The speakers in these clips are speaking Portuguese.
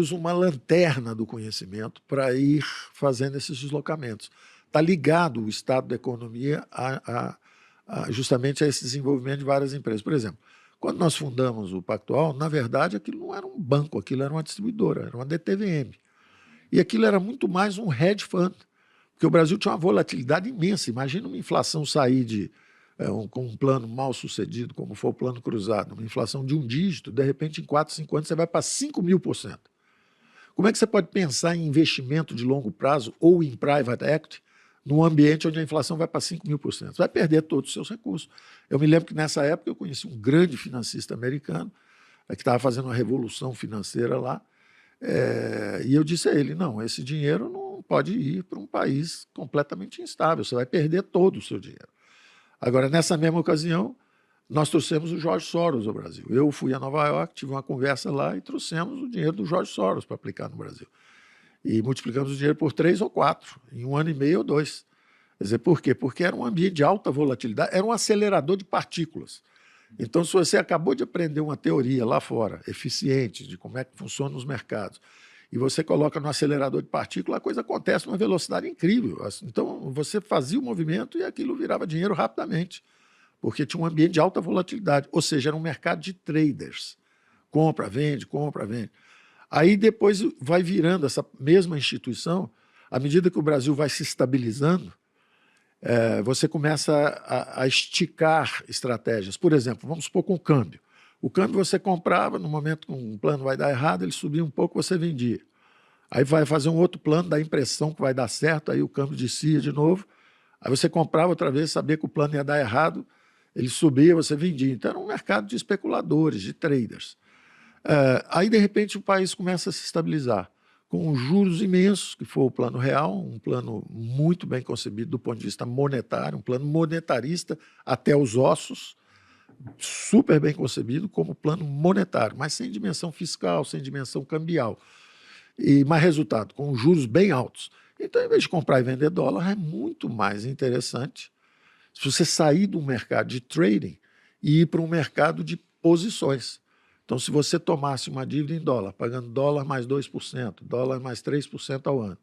usa uma lanterna do conhecimento para ir fazendo esses deslocamentos. Está ligado o estado da economia justamente a esse desenvolvimento de várias empresas. Por exemplo, quando nós fundamos o Pactual, na verdade, aquilo não era um banco, aquilo era uma distribuidora, era uma DTVM. E aquilo era muito mais um hedge fund, porque o Brasil tinha uma volatilidade imensa. Imagina uma inflação sair com um plano mal sucedido, como foi o plano cruzado, uma inflação de 1 dígito, de repente, em 4, 5 anos, você vai para 5.000%. Como é que você pode pensar em investimento de longo prazo ou em private equity num ambiente onde a inflação vai para 5.000%? Você vai perder todos os seus recursos. Eu me lembro que nessa época eu conheci um grande financista americano que estava fazendo uma revolução financeira lá, e eu disse a ele, não, esse dinheiro não pode ir para um país completamente instável, você vai perder todo o seu dinheiro. Agora, nessa mesma ocasião, nós trouxemos o George Soros ao Brasil. Eu fui a Nova York, tive uma conversa lá e trouxemos o dinheiro do George Soros para aplicar no Brasil. E multiplicamos o dinheiro por 3 ou 4, em 1 ano e meio ou 2. Quer dizer, por quê? Porque era um ambiente de alta volatilidade, era um acelerador de partículas. Então, se você acabou de aprender uma teoria lá fora, eficiente, de como é que funcionam os mercados, e você coloca no acelerador de partículas, a coisa acontece numa velocidade incrível. Então, você fazia o movimento e aquilo virava dinheiro rapidamente, porque tinha um ambiente de alta volatilidade, ou seja, era um mercado de traders. Compra, vende, compra, vende. Aí depois vai virando essa mesma instituição, à medida que o Brasil vai se estabilizando, você começa a esticar estratégias. Por exemplo, vamos supor com o câmbio. O câmbio você comprava, no momento que um plano vai dar errado, ele subia um pouco, você vendia. Aí vai fazer um outro plano, dá a impressão que vai dar certo, aí o câmbio descia de novo. Aí você comprava outra vez, sabia que o plano ia dar errado, ele subia, você vendia. Então era um mercado de especuladores, de traders. Aí, de repente, o país começa a se estabilizar, com juros imensos, que foi o plano real, um plano muito bem concebido do ponto de vista monetário, um plano monetarista até os ossos, super bem concebido como plano monetário, mas sem dimensão fiscal, sem dimensão cambial. E mais resultado, com juros bem altos. Então, em vez de comprar e vender dólar, é muito mais interessante se você sair do mercado de trading e ir para um mercado de posições. Então, se você tomasse uma dívida em dólar, pagando dólar mais 2%, dólar mais 3% ao ano,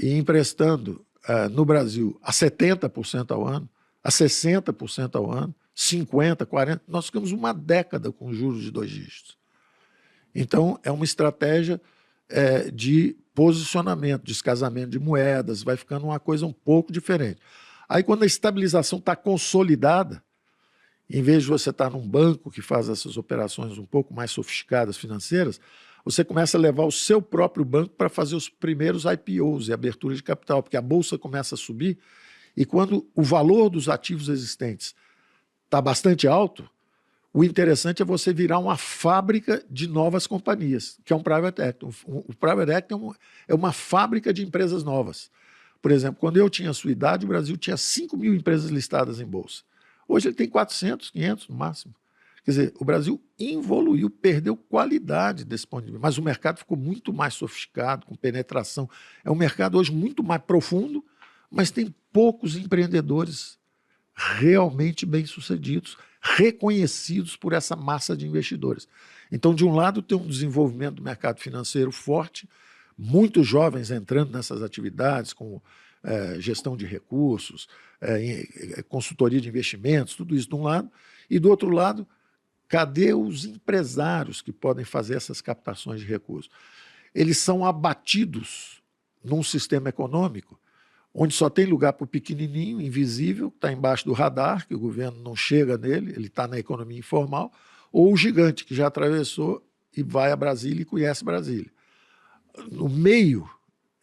e emprestando no Brasil a 70% ao ano, a 60% ao ano, 50%, 40%, nós ficamos uma década com juros de 2 dígitos. Então, é uma estratégia de posicionamento, descasamento de moedas, vai ficando uma coisa um pouco diferente. Aí, quando a estabilização está consolidada, em vez de você estar num banco que faz essas operações um pouco mais sofisticadas financeiras, você começa a levar o seu próprio banco para fazer os primeiros IPOs e abertura de capital, porque a bolsa começa a subir e quando o valor dos ativos existentes está bastante alto, o interessante é você virar uma fábrica de novas companhias, que é um private equity. O private equity é uma fábrica de empresas novas. Por exemplo, quando eu tinha a sua idade, o Brasil tinha 5.000 empresas listadas em bolsa. Hoje ele tem 400, 500 no máximo. Quer dizer, o Brasil evoluiu, perdeu qualidade desse ponto de vista, mas o mercado ficou muito mais sofisticado, com penetração. É um mercado hoje muito mais profundo, mas tem poucos empreendedores realmente bem-sucedidos, reconhecidos por essa massa de investidores. Então, de um lado, tem um desenvolvimento do mercado financeiro forte, muitos jovens entrando nessas atividades, com gestão de recursos, consultoria de investimentos, tudo isso de um lado. E do outro lado, cadê os empresários que podem fazer essas captações de recursos? Eles são abatidos num sistema econômico onde só tem lugar para o pequenininho, invisível, que está embaixo do radar, que o governo não chega nele, ele está na economia informal, ou o gigante, que já atravessou e vai a Brasília e conhece Brasília. No meio,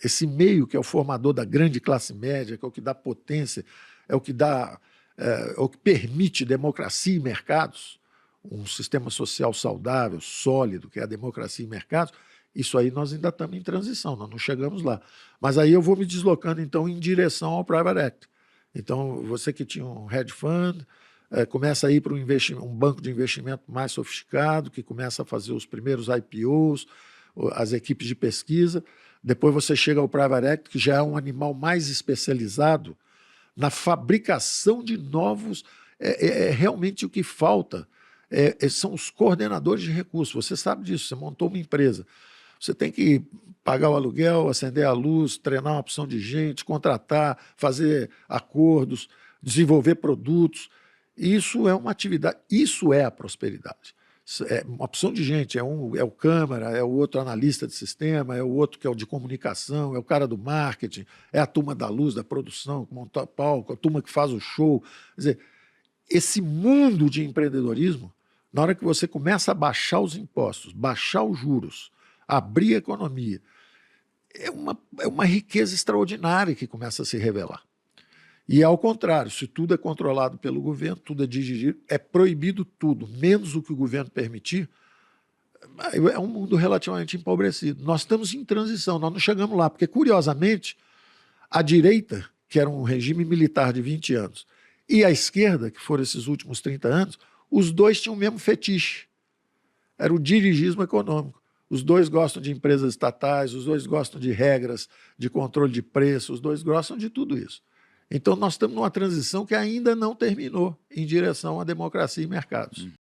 esse meio que é o formador da grande classe média, que é o que dá potência, é o que permite democracia e mercados, um sistema social saudável, sólido, que é a democracia e mercados, isso aí nós ainda estamos em transição, nós não chegamos lá. Mas aí eu vou me deslocando, então, em direção ao private equity. Então, você que tinha um hedge fund, começa a ir para um banco de investimento mais sofisticado, que começa a fazer os primeiros IPOs, as equipes de pesquisa. Depois você chega ao private equity, que já é um animal mais especializado na fabricação de novos. Realmente o que falta são os coordenadores de recursos. Você sabe disso, você montou uma empresa. Você tem que pagar o aluguel, acender a luz, treinar uma opção de gente, contratar, fazer acordos, desenvolver produtos. Isso é uma atividade, isso é a prosperidade. É uma opção de gente, é o câmara, é o outro analista de sistema, é o outro que é o de comunicação, é o cara do marketing, é a turma da luz, da produção, que monta palco, a turma que faz o show. Quer dizer, esse mundo de empreendedorismo, na hora que você começa a baixar os impostos, baixar os juros, abrir a economia, é uma riqueza extraordinária que começa a se revelar. E ao contrário, se tudo é controlado pelo governo, tudo é dirigido, é proibido tudo, menos o que o governo permitir, é um mundo relativamente empobrecido. Nós estamos em transição, nós não chegamos lá, porque, curiosamente, a direita, que era um regime militar de 20 anos, e a esquerda, que foram esses últimos 30 anos, os dois tinham o mesmo fetiche. Era o dirigismo econômico. Os dois gostam de empresas estatais, os dois gostam de regras, de controle de preço, os dois gostam de tudo isso. Então, nós estamos numa transição que ainda não terminou em direção à democracia e mercados.